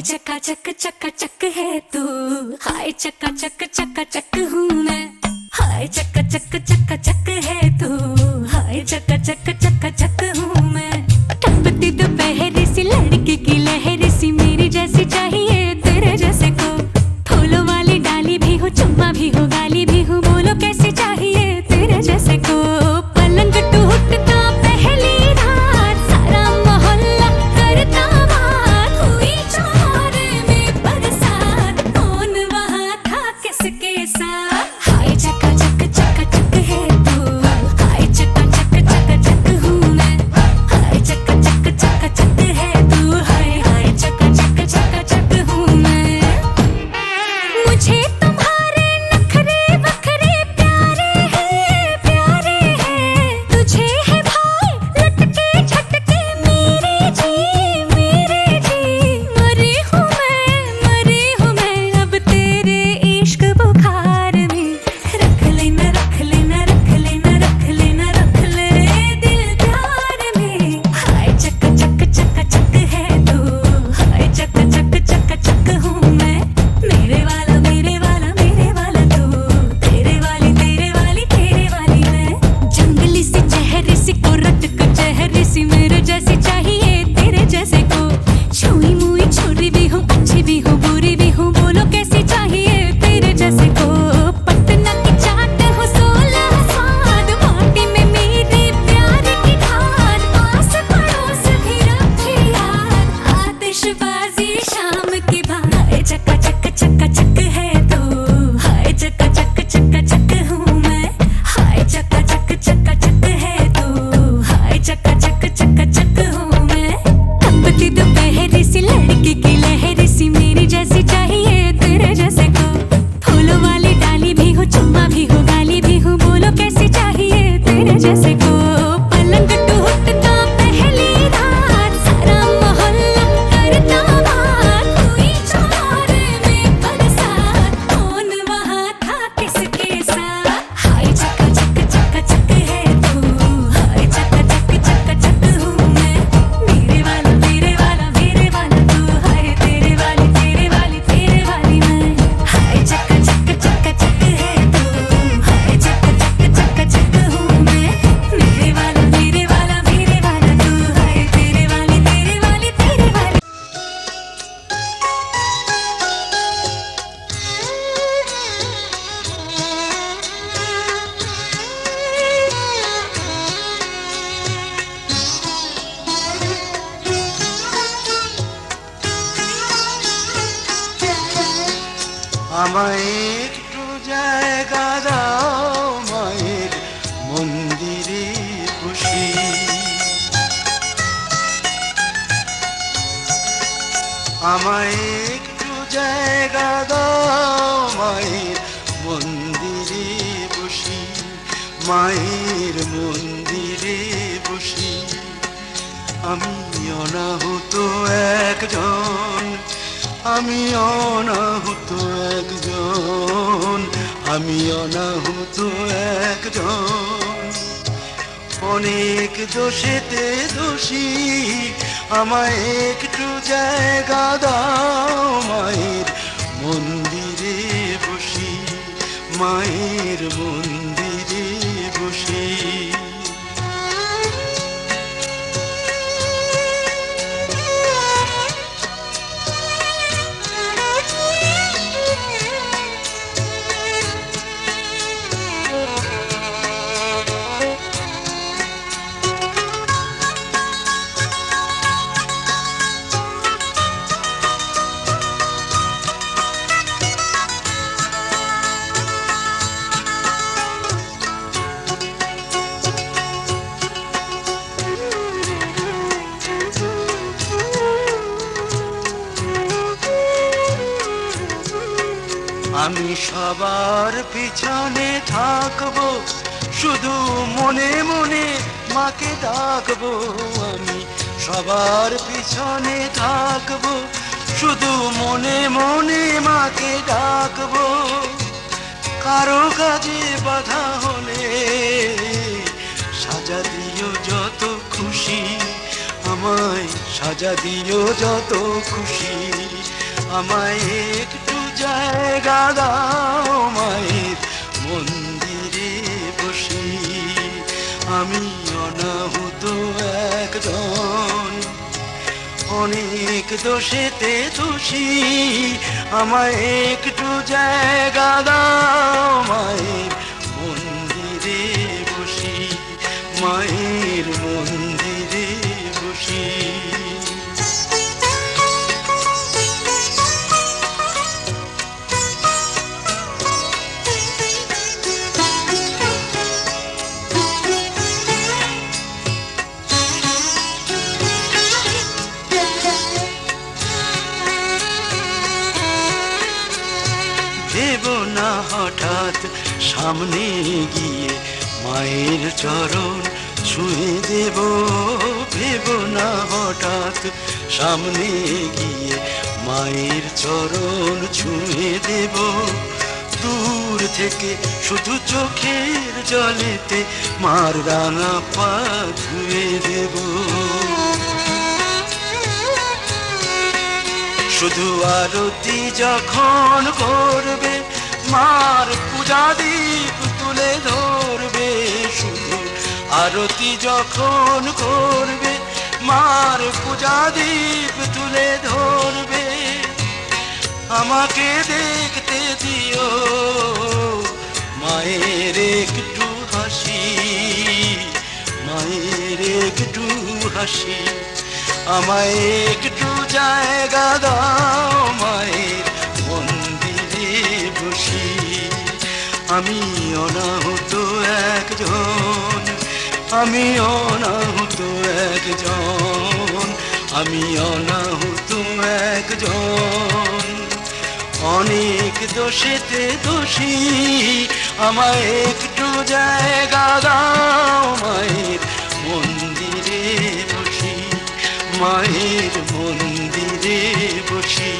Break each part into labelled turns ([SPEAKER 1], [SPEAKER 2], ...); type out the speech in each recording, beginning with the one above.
[SPEAKER 1] हाय चक है तू, हाय चक हूँ मैं। हाय चक है तू, हाय चक हूँ मैं। टपकती दोपहर सी लड़की की लहर सी, मेरी जैसी चाहिए तेरे जैसे को। फूलों वाली डाली भी हो, चुम्मा भी हो, गाली भी हो, बोलो कैसी चाहिए तेरे जैसे को। पलंग टूटता पहली रात, सारा मोहल्ला करता बात। हुई चौर में बरसात, कौन वहाँ था किसके साथ। हाय चक है तू, हाय चक हूँ मैं। हाय चक है तू, हाय चक हूँ मैं। मुझे तुम्हारे नखरे वखरे प्यारे हैं, तुझे है भाई लटके झटके मेरे जी। मरी हूँ मैं अब तेरे इश्क बुखार में। रख लेना दिल प्यार में। हाय चक है तू, हाय चक हूँ मैं। मेरे वाला तू, तेरे वाली मैं। जंगली सी चेहरे सी, कुर्रत को चेहरे सी, मेरे जैसी चाहिए तेरे जैसे को। छुई मुई छुरी भी हूँ, अच्छी भी हूँ, बुरी भी हूँ, बोलो कैसी चाहिए तेरे जैसे को। पटना की चाट हो, 16 स्वाद, माटी में मेरे प्यार की खान। आस पड़ोस भी रखे यार, आतिशबाजी शाम की बात। हाय चक है तू, हाय चक हूँ मैं। हाय चक है तू, हाय चक हूँ मैं। तपती दोपहर सी लड़की की लहर सी, मेरी जैसी चाहिए तेरे जैसे को। फूलों वाली डाली भी हो, चुम्मा भी हो, गाली भी हो, बोलो कैसी चाहिए तेरे जैसे को। पलंग टूटता पहली रात, सारा मोहल्ला करता बात। हुई चौर में बरसात, कौन वहाँ था किसके साथ। हाय चक है तू, हाय चक हूँ मैं। मेरे वाला तू, हाय तेरे वाली मैं। हाय चक है तू, हाय चक हूँ मैं। मेरे वाला तू, हाय तेरे वाली।
[SPEAKER 2] আমায় একটু জায়গা দাও, মায়ের মন্দিরে বসি। আমায় একটু জায়গা দাও, মায়ের মন্দিরে বসি। মায়ের মন্দিরে বসি। আমি অনাহুত একজন, আমি অনাহুত একজন, আমি অনাহুত একজন। অনেক দোষেতে দোষী, আমায় একটু জায়গা দাও, মায়ের মন্দিরে বসি। মায়ের মন্দিরে বসি। আমি সবার পিছনে থাকবো, শুধু মনে মনে মাকে ডাকবো। আমি সবার পিছনে থাকবো, শুধু মনে মনে মাকে ডাকবো। কারো কাজে বাধা হলে সাজা দিও যত খুশি, আমায় সাজা দিও যত খুশি। আমায় একটু জায়গা দাও মায়ের মন্দিরে বসি। আমি অনাহুত একজন, অনেক দোষেতে দোষী। আমায় একটু জায়গা দাও মায়ের মন্দিরে বসি, মায়ের মন্দিরে বসি। দেব না হঠাৎ সামনে গিয়ে মায়ের চরণ ছুঁয়ে দেব, ভেব না হঠাৎ সামনে গিয়ে মায়ের চরণ ছুঁয়ে দেব। দূর থেকে শুধু চোখের জলেতে মার রাঙা পা ধুয়ে দেব। শুধু আরতি যখন করবে মার পূজা দীপ তুলে ধরবে। শুধু আরতি যখন করবে মার পূজা দীপ তুলে ধরবে। আমাকে দেখতে দিও মায়ের একটু হাসি, মায়ের একটু হাসি। আমায় একটু জায়গা দাও মায়ের মন্দিরে বসি। আমি অনাহুত একজন, আমি অনাহুত একজন, আমি অনাহুত একজন, অনেক দোষেতে দোষী। আমায় একটু জায়গা দাও মায়ের মন্দিরে বসি, মায়ের মন্দিরে বসি,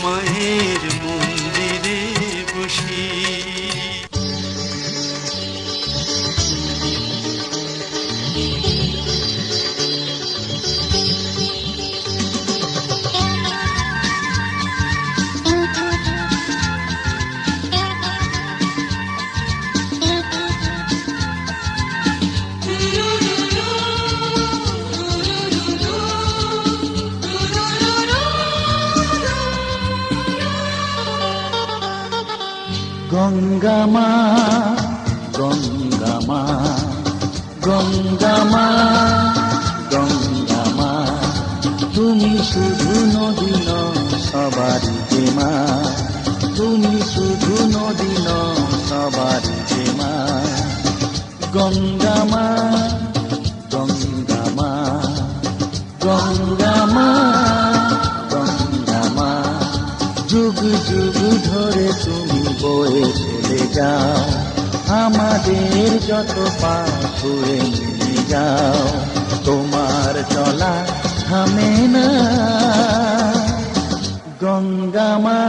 [SPEAKER 2] মায়ের মন্দিরে বসি।
[SPEAKER 3] গঙ্গা মা, গঙ্গা মা, গঙ্গা মা, গঙ্গা মা, তুমি শুধু নদী নও সবারই মা, তুমি শুধু নদী নও সবারই মা। গঙ্গা মা, গঙ্গা মা, গঙ্গা মা, গঙ্গা মা, যুগ যুগ ধরে তুমি বয়ে চলে যাও, আমাদের যত পাপ ছুঁয়ে নিয়ে যাও। তোমার চলা থামে না। গঙ্গা মা,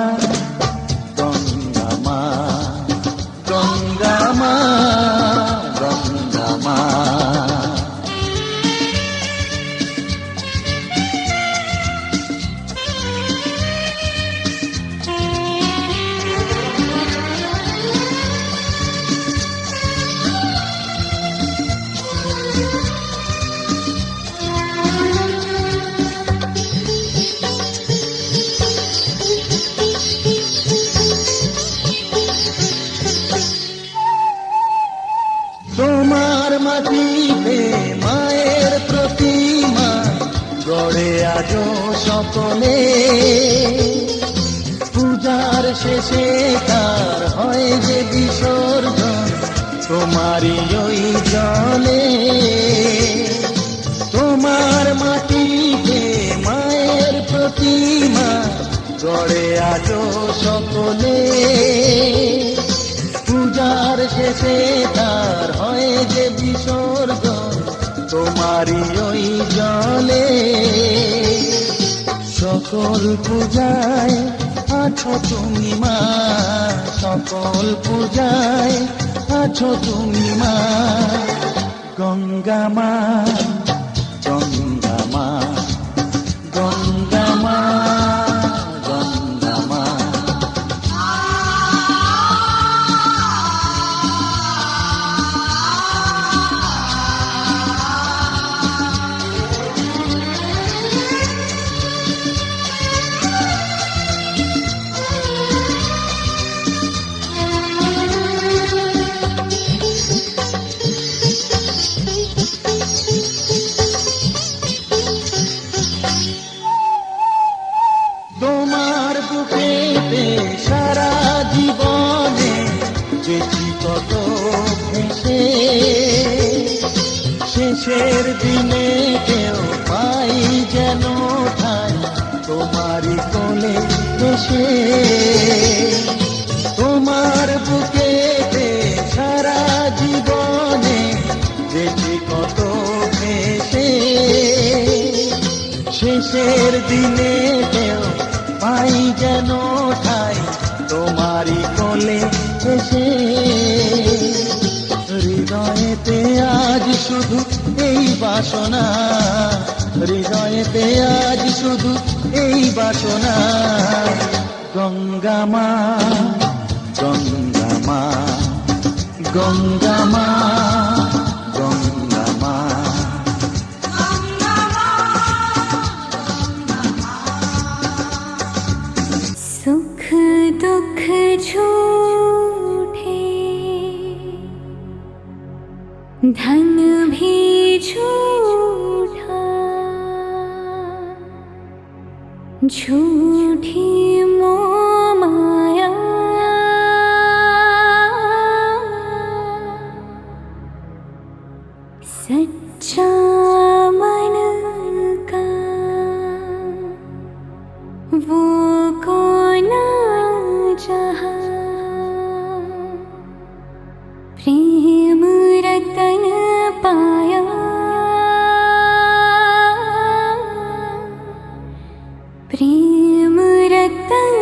[SPEAKER 3] গঙ্গা মা, গঙ্গা মা, গঙ্গা মা। তোমার মাটিতে মায়ের প্রতিমা গড়ে আজো সকলে, পূজার শেষে তার হয় যে বিসর্জন তোমারই ওই জলে। তোমার মাটিতে মায়ের প্রতিমা গড়ে আজো সকলে, পূজার শেষে তার হয় যে বিসর্জন তোমারই ওই জলে। সকল পূজায় আছো তুমি মা, সকল পূজায় আছো তুমি মা। গঙ্গা মা, গঙ্গা মা, গঙ্গা মা, গঙ্গা বেশি কত ভেসে শেষের দিনে কেউ পাই যেন ঠাই তোমারই কোলে এসে তোমার বুকেতে সারা জীবনে বেশি কত ভেসে শেষের দিনে কেউ পাই যেন ঠাই তোমারই কোলে এসে হৃদয়েতে আজ শুধু এই বাসনা হৃদয়েতে আজ শুধু এই বাসনা গঙ্গা মা গঙ্গা মা গঙ্গা মা গঙ্গা মা
[SPEAKER 1] सुख दुख झूठे धन भी झूठा झूठी मोह माया सच्चा मन का वो कौन जहाँ प्रेम रतन पाया प्रेम रतन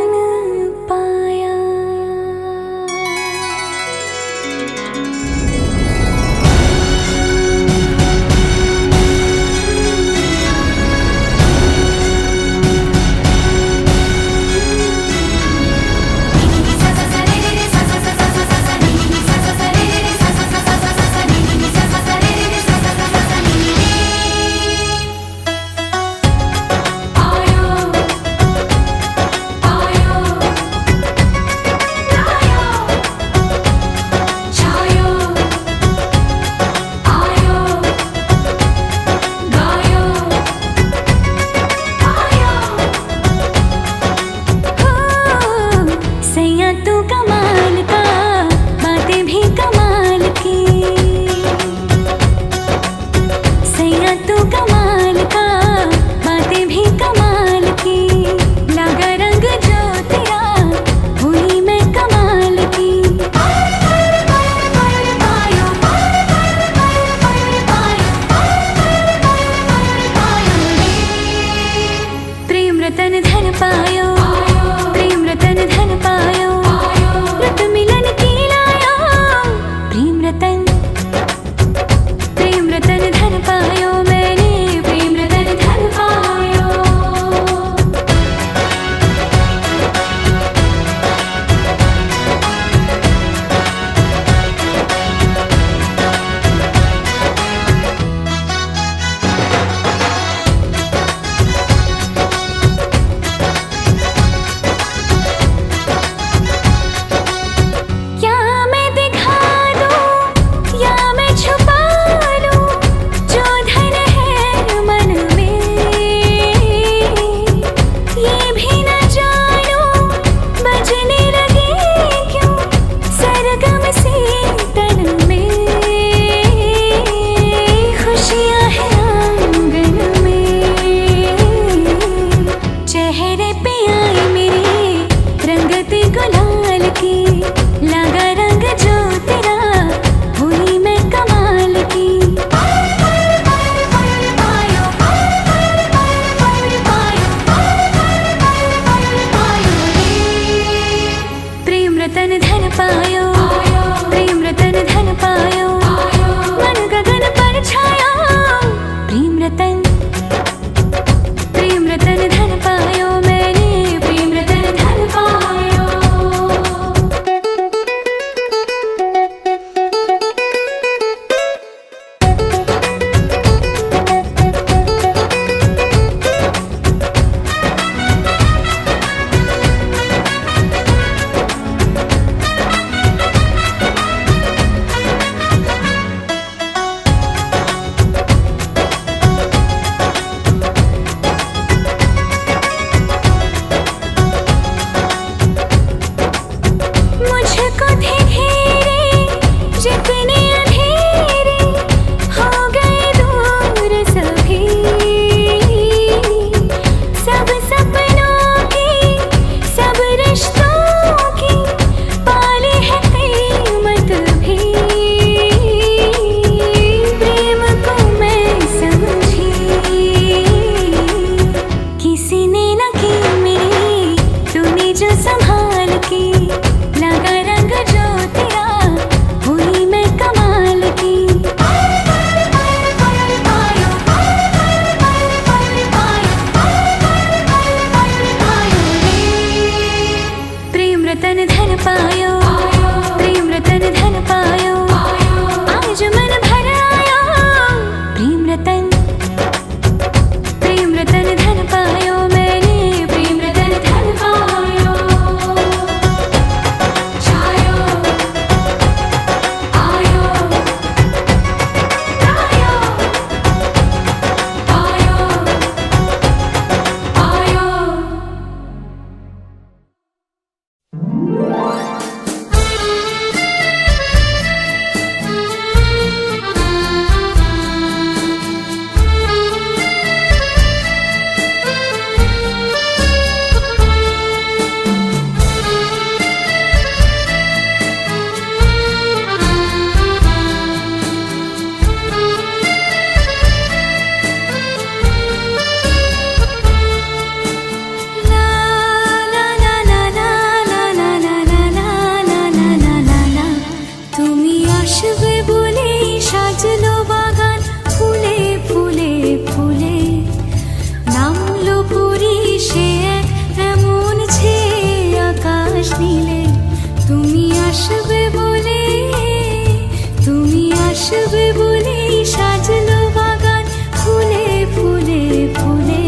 [SPEAKER 1] আসবে বলে সাজলো বাগান ফুলে ফুলে ফুলে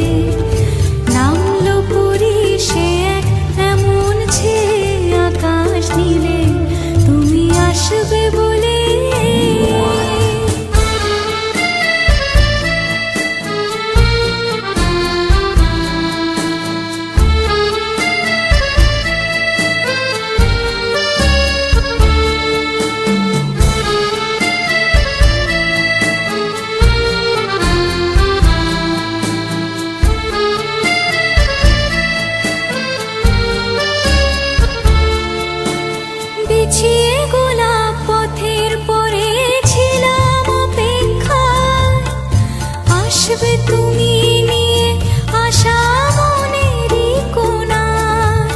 [SPEAKER 1] নামলো পরি সে এক এমন ছে আকাশ নীলে তুমি আসবে বলে বিছিয়ে গোলাপ পথের পরে ছিলাম অপেক্ষায় আসবে তুমি নিয়ে আশা মনেরই কোণায়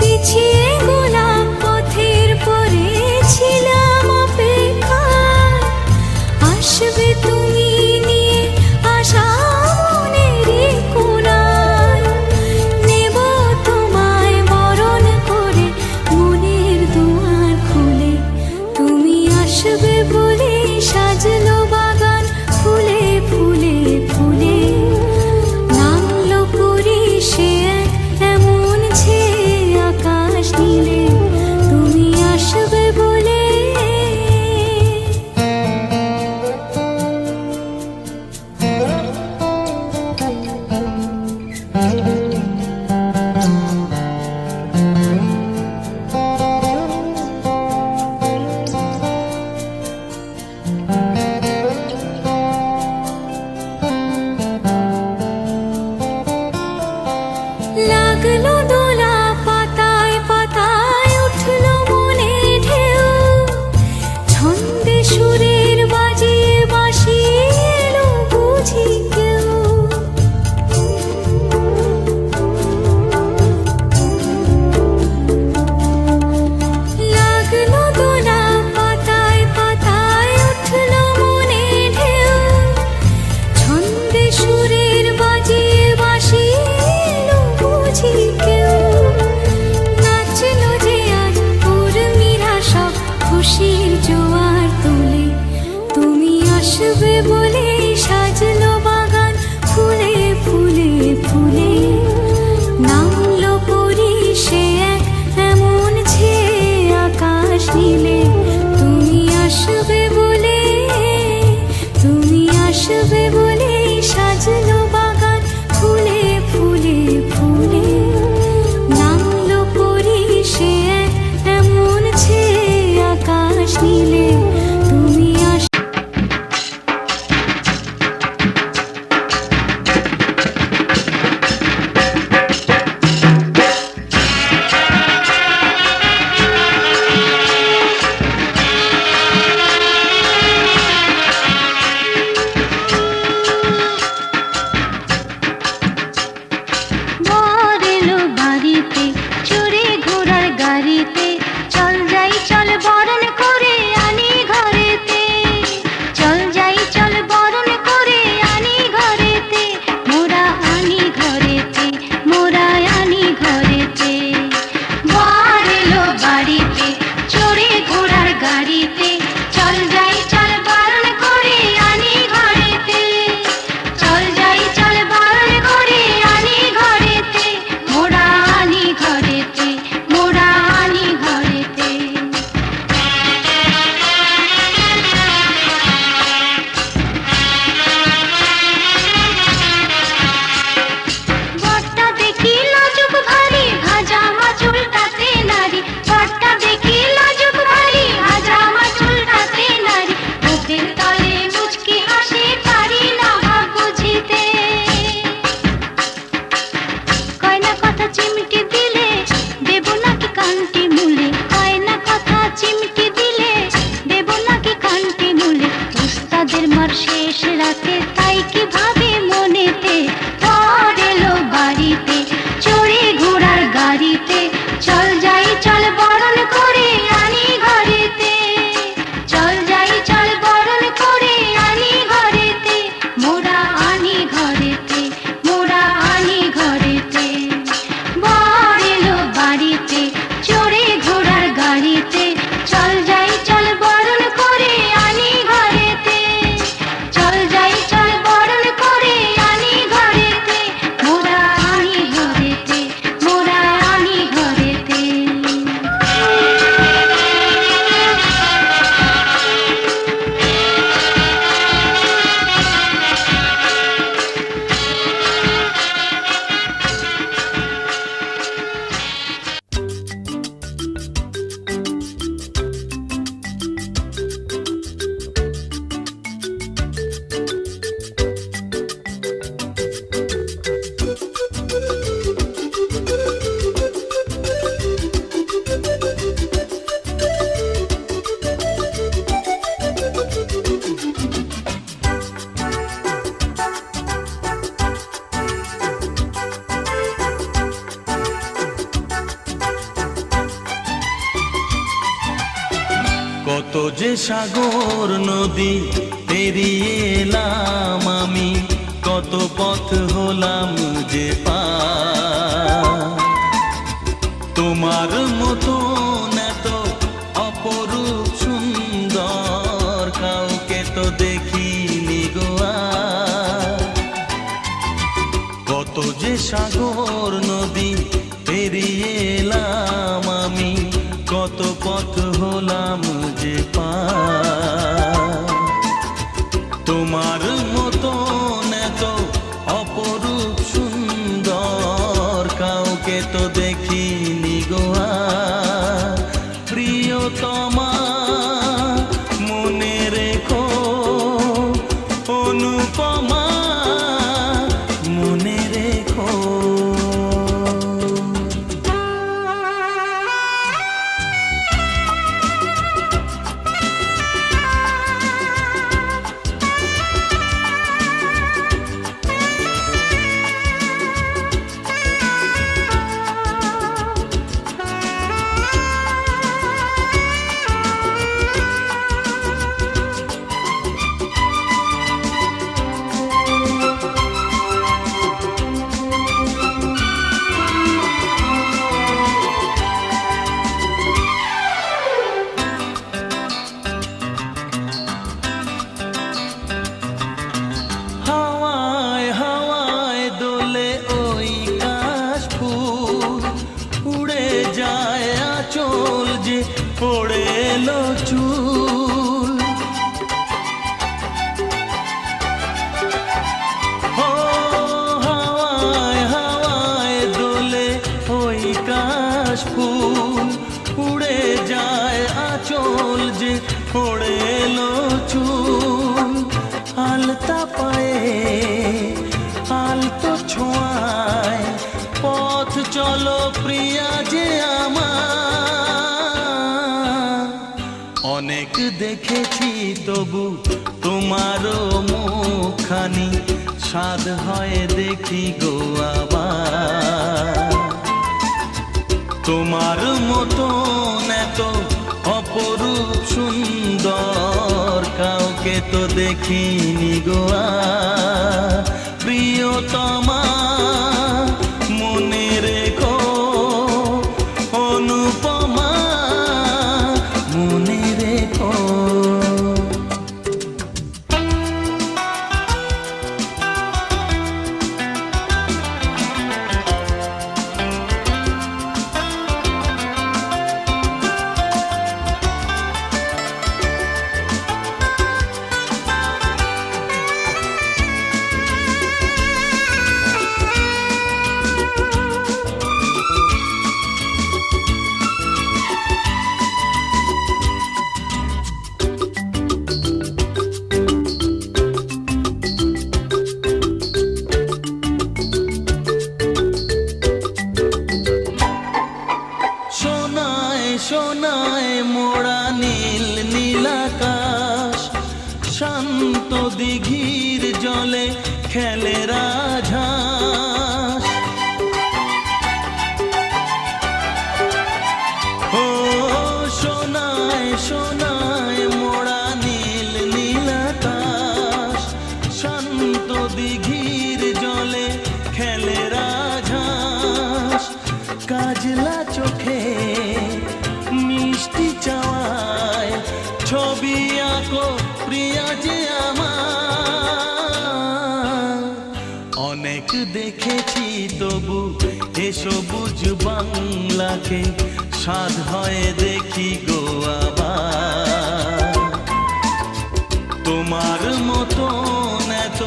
[SPEAKER 1] বিছিয়ে গোলাপ পথের পরে ছিলাম অপেক্ষায় আসবে তুমি নিয়ে আশা মনেরই কোণায় নেব তোমায় বরণ করে মনের দুয়ার খুলে তুমি আসবে বলে সাজলো বাগান ফুলে ফুলে ফুলে নামলো পরি সে এক এমন ছে আকাশ নীলে তুমি আসবে বলে লাগলো দোলা পাতায় পাতায় উঠলো মনে ঢেউ ছন্দে সুরের বাজিয়ে বাঁশি এলো বুঝি কেউ লাগলো দোলা পাতায় পাতায় উঠলো মনে ঢেউ ছন্দে সুরের বাজিয়ে বাঁশি এলো বুঝি কেউ
[SPEAKER 3] কত যে সাগর নদী পেরিয়ে এলাম আমি, কত পথ হলাম যে পার। তোমার মতো এত অপরূপ সুন্দর কাউকে তো দেখিনি গো আর। কত যে সাগর নদী পেরিয়ে এলাম আমি, কত পথ হলাম যে পার। তোমার মতো এত অপরূপ সুন্দর কাউকে তো দেখিনি গো আর। প্রিয়তমা মনে রেখো, অনুপমা মনে রেখো। হাওয়ায় হাওয়ায় দোলে ওই কাশফুল, উড়ে যায় আঁচল যে পড়ে এলো চুল। ও হাওয়ায় হাওয়ায় দোলে ওই কাশফুল, উড়ে যায় আঁচল যে পড়ে এলো চুল। আলতা পায়ে আলতো ছোঁয়ায় পথ চলো প্রিয়া যে আমার। অনেক দেখেছি তবু তোমারও মুখখানি, স্বাদ হয় দেখি গো আবার। তোমার মতো এত অপরূপ সুন্দর কাউকে তো দেখিনি গো আর। প্রিয়তমা মনে রেখো, অনুপমা মনে রেখো। সোনায় মোড়া নীল নীলাকাশ, শান্ত দিঘির জলে খেলে রাজহাঁস। ও সোনায় সোনায় মোড়া নীল নীলাকাশ, শান্ত দিঘির জলে খেলে রাজহাঁস। কাজলা চোখে মিষ্টি চাওয়ায় ছবি আঁকো প্রিয়া যে আমার। অনেক দেখেছি তবু এ সবুজ বাংলাকে, স্বাদ হয় দেখি গো আবার। তোমার মতো এত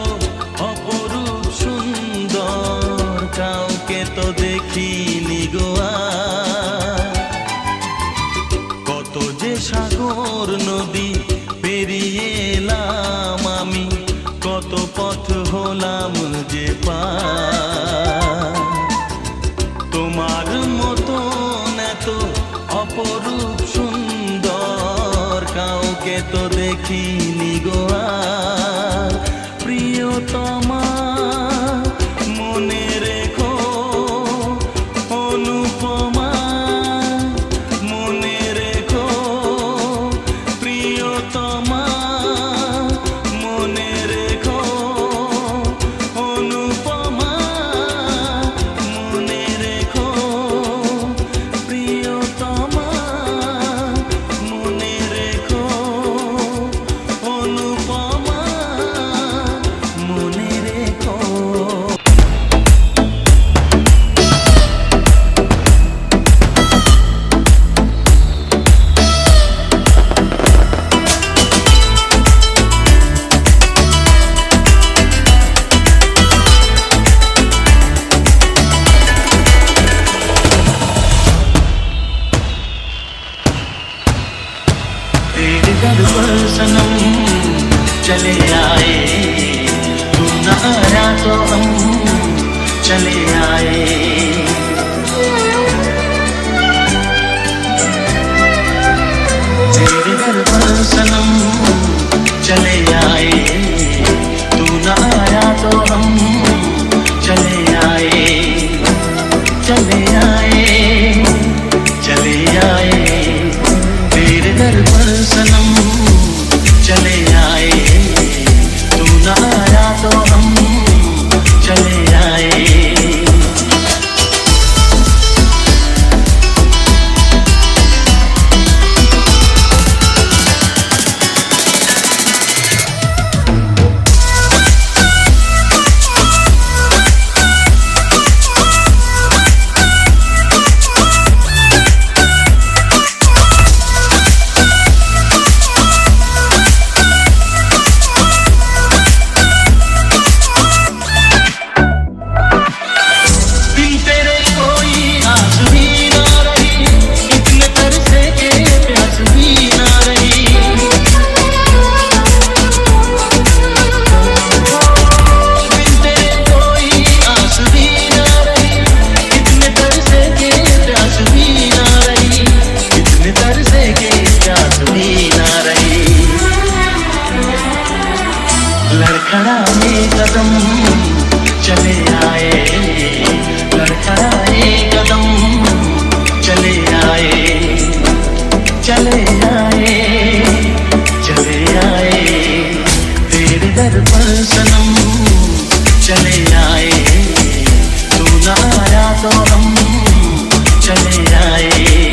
[SPEAKER 3] অপরূপ সুন্দর কাউকে তো দেখিনি গো আর। কত যে সাগর নদী পেরিয়ে এলাম আমি, কত পথ হলাম যে পার। তোমার মতো এত অপরূপ সুন্দর কাউকে তো দেখিনি গো আর। প্রিয়তমা মনে রেখো, অনুপমা মনে রেখো। প্রিয় सनम चले आए।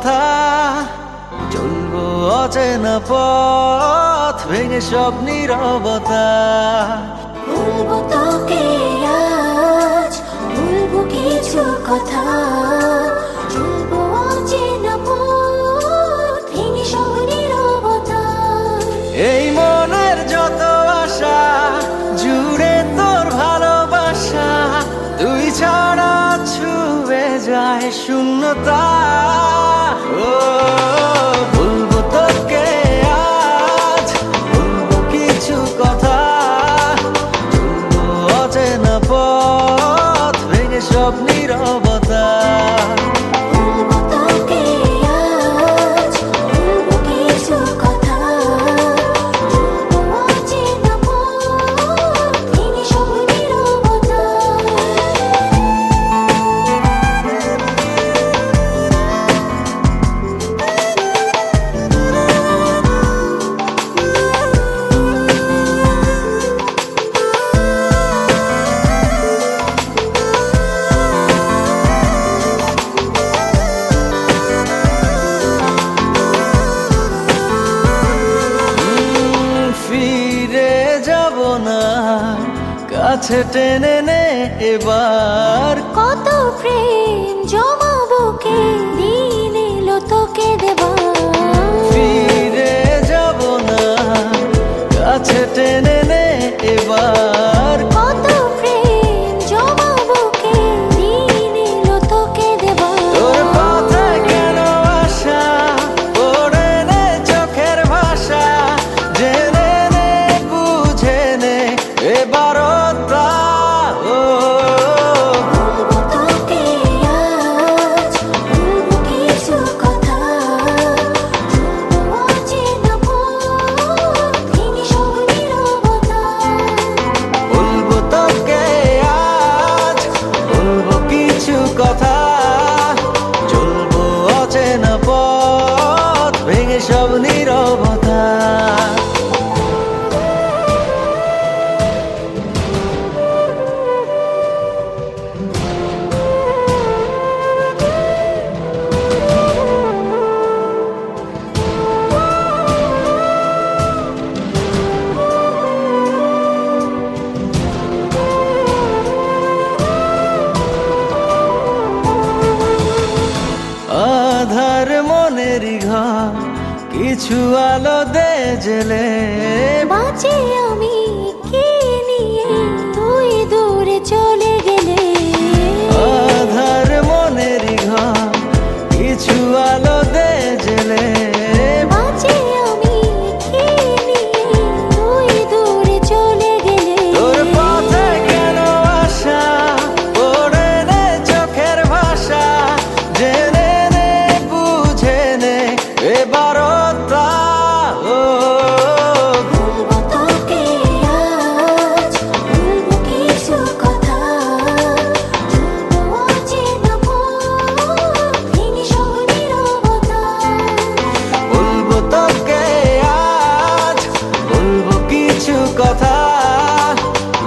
[SPEAKER 2] কথা, চলবো অচেনা পথ ভেঙে সব নীরবতা।
[SPEAKER 1] বলবো তোকে আজ, বলবো কিছু কথা, চলবো অচেনা পথ ভেঙে সব নীরবতা।
[SPEAKER 2] এই মনের যত আশা জুড়ে তোর ভালোবাসা, তুই ছাড়া ছুঁয়ে যায় শূন্যতা। ও বলবো তোকে আজ, বলবো কিছু কথা, চলবো অচেনা পথ ভেঙে সব নীরবতা।
[SPEAKER 1] বলবো তোকে আজ, বলবো কিছু কথা, চলবো অচেনা পথ ভেঙে সব নীরবতা।
[SPEAKER 2] ফিরে যাব না, কাছে টেনে নে এবার।
[SPEAKER 1] কত প্রেম জমাবো কে, দিন এলো তোকে দেবার।
[SPEAKER 2] ফিরে যাব না, কাছে টেনে নে এবার।
[SPEAKER 1] কত প্রেম জমাবো কে, দিন এলো তোকে দেবার।
[SPEAKER 2] তোর পথে কেন আশা, পড়ে নে চোখের ভাষা, জেনে নে বুঝে নে এবারটা। ও
[SPEAKER 1] বলবো তোকে আজ, বলবো কিছু কথা, চলবো অচেনা পথ ভেঙে সব নীরবতা।
[SPEAKER 2] বলবো তোকে আজ, বলবো কিছু কথা, চলবো অচেনা পথ ভেঙে সব নীরবতা। আধার মনেরই ঘর, কিছু আলো দে জেলে।
[SPEAKER 1] বাঁচি আমি কি নিয়ে, তুই দূরে চলে গেলে।
[SPEAKER 2] আধার মনেরই ঘর, কিছু আলো দে জেলে।
[SPEAKER 1] বাঁচি আমি কি নিয়ে, তুই দূরে চলে গেলে।
[SPEAKER 2] তোর পথে কেন আশা, পড়ে নে চোখের ভাষা, জেনে নে বুঝে নে এবারটা। ও
[SPEAKER 1] বলবো তোকে আজ, বলবো কিছু কথা, চলবো অচেনা পথ ভেঙে সব নীরবতা।
[SPEAKER 2] বলবো তোকে আজ, বলবো কিছু কথা,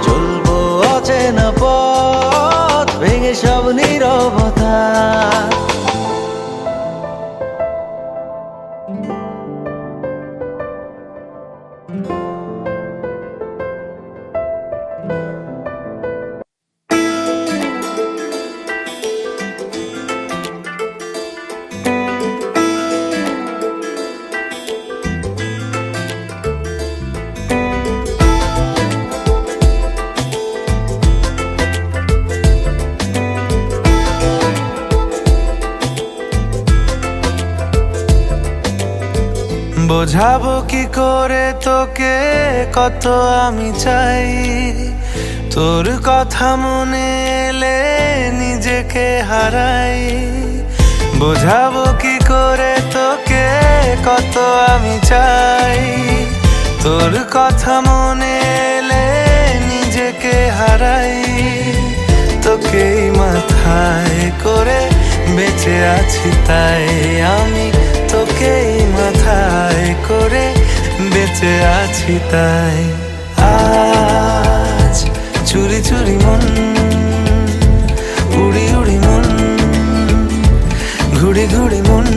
[SPEAKER 2] চলবো অচেনা পথ ভেঙে সব নীরবতা। বোঝাবো কি করে তোকে কত আমি চাই, তোর কথা মনে এলে নিজেকে হারাই। বোঝাবো কি করে তোকে কত আমি চাই, তোর কথা মনে এলে নিজেকে হারাই। তোকেই মাথায় করে বেঁচে আছি তাই আমি, তোকেই মাথায় করে বেঁচে আছি তাই। আজ চুরি চুরি মন, উড়ি উড়ি মন, ঘুড়ি ঘুড়ি মন।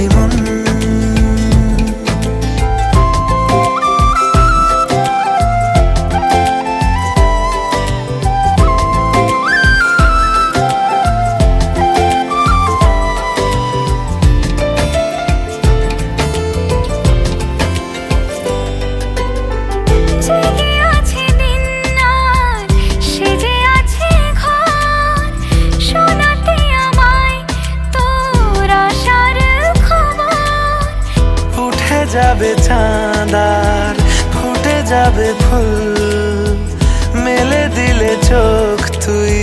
[SPEAKER 2] ছুরি মন
[SPEAKER 1] জেগে আছে দিন রাত, সেজে আছে ঘর, শোনাতে আমায় তোর আশার খবর।
[SPEAKER 2] উঠে যাবে চাঁদার ফুটে যাবে ফুল, মেলে দিলে চোখ তুই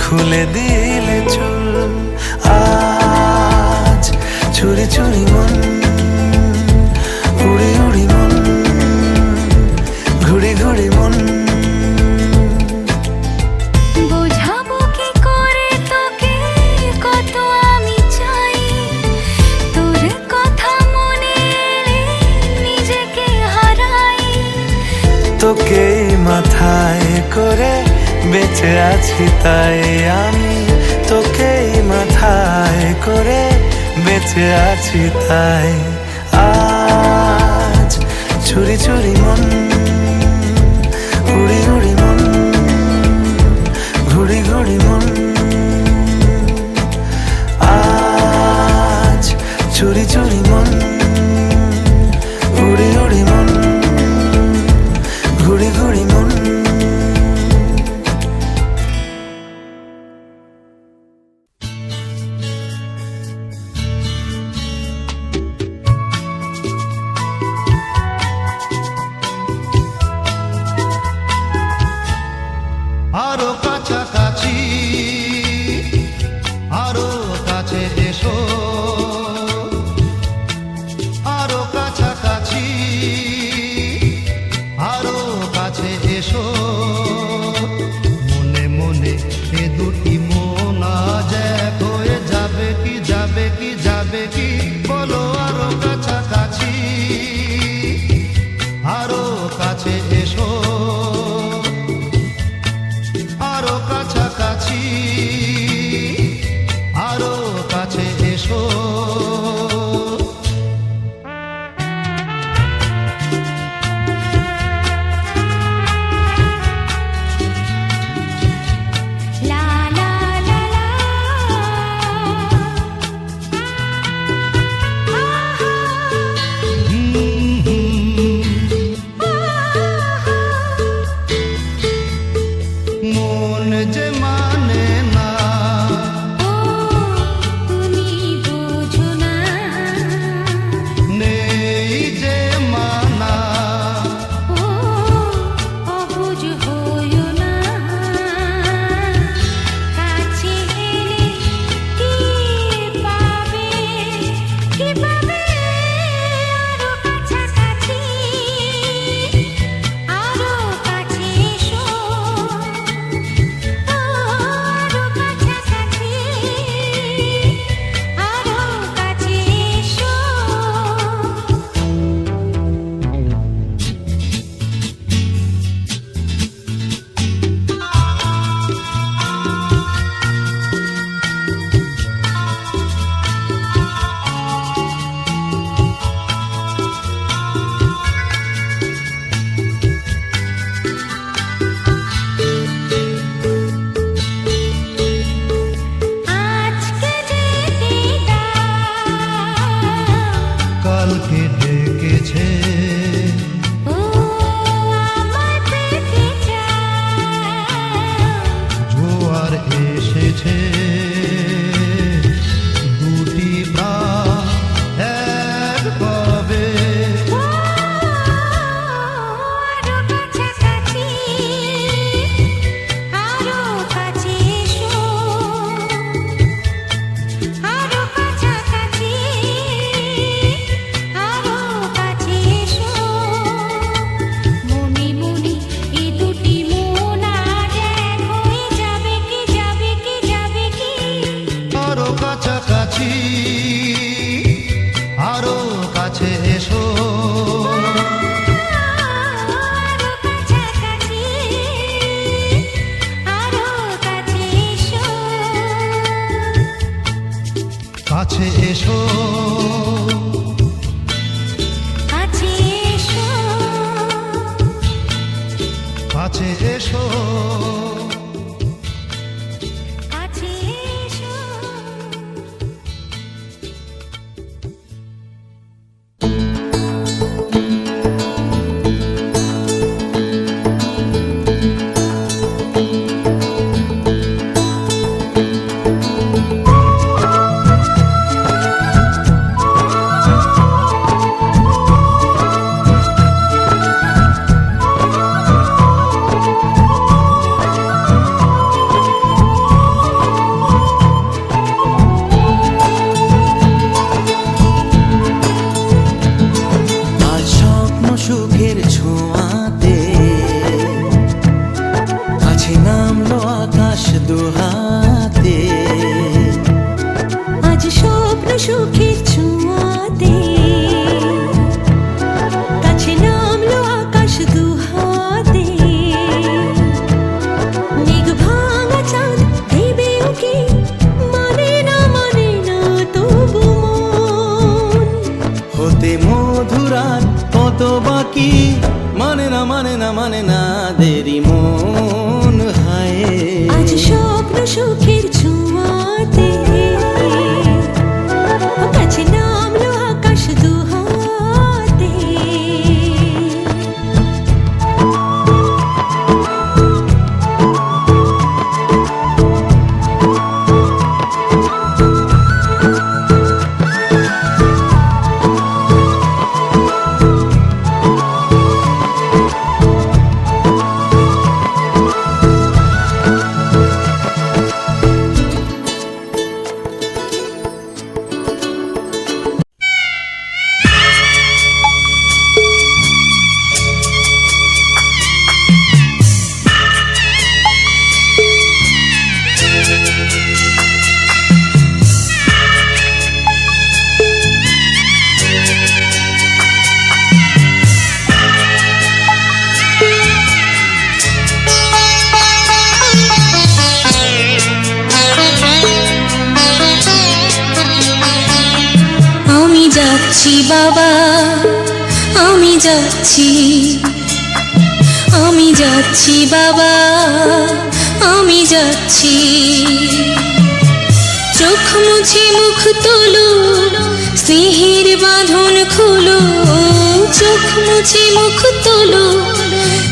[SPEAKER 2] খুলে দিলে চুল। আজ চুরি চুরি মন উড়ি উড়ি মন ঘুড়ি ঘুড়ি মন
[SPEAKER 1] বোঝাবো কি করে তোকে কত আমি চাই, তোর কথা মনে এলে নিজেকে হারাই।
[SPEAKER 2] তোকে মাথায় করে বেঁচে আছি তাই আমি, তোকে মাথায় করে বেঁচে আছি তাই। আজ চুরি চুরি মন উড়ি উড়ি মন ঘুড়ি ঘুড়ি মন। আজ চুরি চুরি মন উড়ি উড়ি মন ঘুড়ি ঘুড়ি মন।
[SPEAKER 4] আরো কাছাকাছি আরো কাছে এসো, আরো কাছাকাছি আরো কাছে এসো। মনে মনে এ দুটি মন আজ এক হয়ে যাবে কি যাবে কি যাবে কি, বলো আরো কাছাকাছি আরো কাছে এসো, আরো কাছাকাছি আরো কাছে এসো।
[SPEAKER 1] লা লা লা লা,
[SPEAKER 4] মন যে মানে না
[SPEAKER 1] ও তুমি বোঝো না,
[SPEAKER 4] নেই যে মানা,
[SPEAKER 1] ও অবুঝ হইও না। কাছে এলে কি পাবে কি পাবে, আরো কাছাকাছি আরো কাছে এসো, আরো কাছাকাছি আরো কাছে এসো। আজকে যেতে দাও,
[SPEAKER 4] কালকে ডেকেছে
[SPEAKER 1] ও আমায় পেতে চাও,
[SPEAKER 4] জোয়ার এসেছে দুটি প্রাণ এক পাবে।
[SPEAKER 1] আরো কাছাকাছি আরো কাছে এসো, আরো কাছাকাছি আরো কাছে এসো। মনে মনে এ দুটি মন আজ এক হয়ে যাবে কি যাবে কি যাবে কি,
[SPEAKER 4] আরো কাছাকাছি আরো কাছে এসো,
[SPEAKER 1] আরো কাছাকাছি আরো কাছে এসো।
[SPEAKER 4] কাছে এসো।
[SPEAKER 3] কি মানে না মানে না মানে না দেরি মন হায়
[SPEAKER 1] আজ স্বপ্ন সুখের ছোঁয়াতে কাছে নামলো আকাশ দুহাতে। আমি যাচ্ছি বাবা, আমি যাচ্ছি, আমি যাচ্ছি বাবা, আমি যাচ্ছি। চোখ মুছে মুখ তোলো, স্নেহের বাঁধন খোলো। চোখ মুছে মুখ তোলো,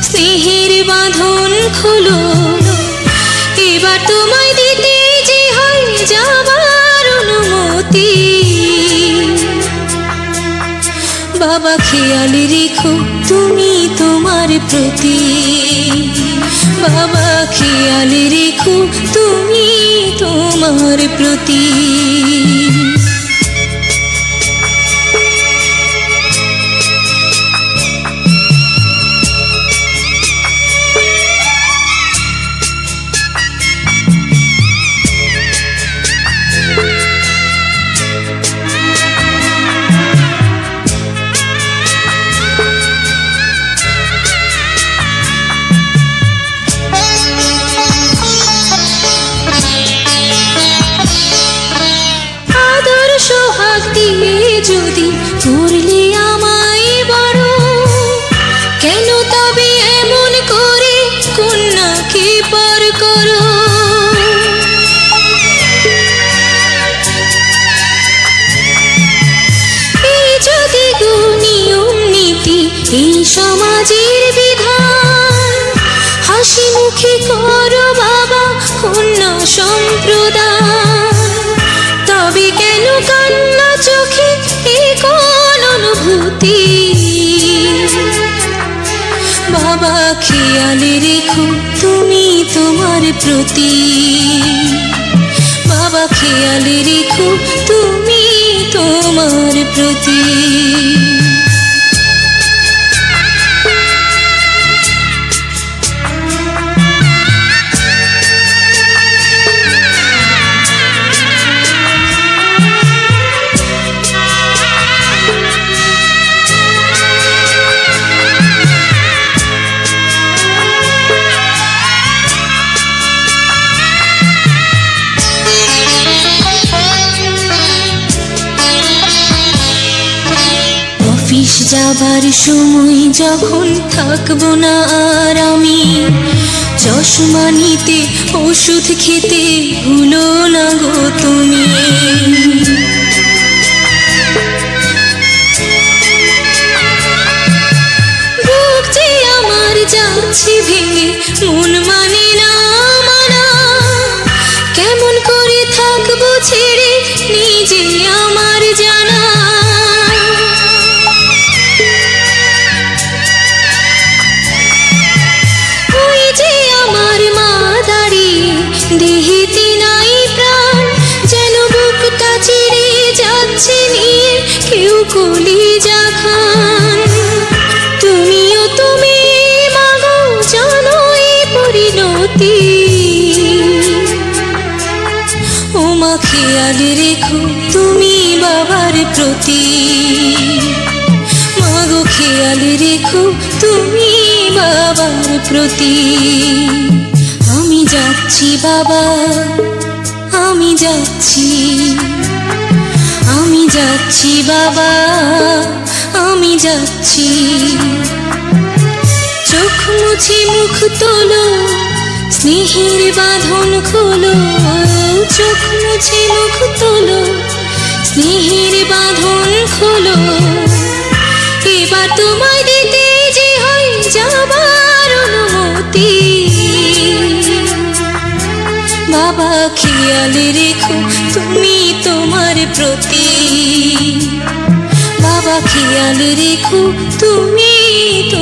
[SPEAKER 1] স্নেহের বাঁধন খোলো। এবার তোমায় দিতে যে হয় যাবার অনুমতি। বাবা খেয়াল রেখো তুমি তোমার প্রতি। বাবা খেয়াল রেখো তুমি তোমার প্রতি। যদি করলে আমায় বড়, কেন তবে এমন করে কন্যাকে পর করো? এই যদি নিয়ম নীতি এই সমাজের বিধান, হাসি মুখে করো বাবা কন্যা সম্প্রদান। তবে কেন কান্না চোখে এই কোন অনুভূতি? বাবা খেয়াল রেখো তুমি তোমার প্রতি। বাবা খেয়াল রেখো তুমি তোমার প্রতি। অফিস যাবার সময় যখন থাকবো না আর আমি, চশমা নিতে ওষুধ খেতে ভুলো না গো তুমি। বুক যে আমার যাচ্ছে ভেঙে, মন মানে না মানা। কেমন করে থাকবো ছেড়ে নিজে আমার জানা। দেহেতে নাই প্রাণ, যেন বুকটা চিরে যাচ্ছে নিয়ে কেউ কলিজা খান। তুমিও তুমি মাগো জানো এই পরিণতি। ও মা খেয়াল রেখো তুমি বাবার প্রতি। মাগো খেয়াল রেখো তুমি বাবার প্রতি। আমি যাচ্ছি বাবা, আমি যাচ্ছি, আমি যাচ্ছি বাবা, আমি যাচ্ছি। চোখ মুছে মুখ তোলো, স্নেহের বাঁধন খোলো। চোখ মুছে মুখ তোলো, স্নেহের বাঁধন খোলো। এবার তোমায় দিতে যে হয় যাবার অনুমতি। বাবা খেয়াল রেখো তুমি তোমার প্রতি। বাবা খেয়াল রেখো তুমি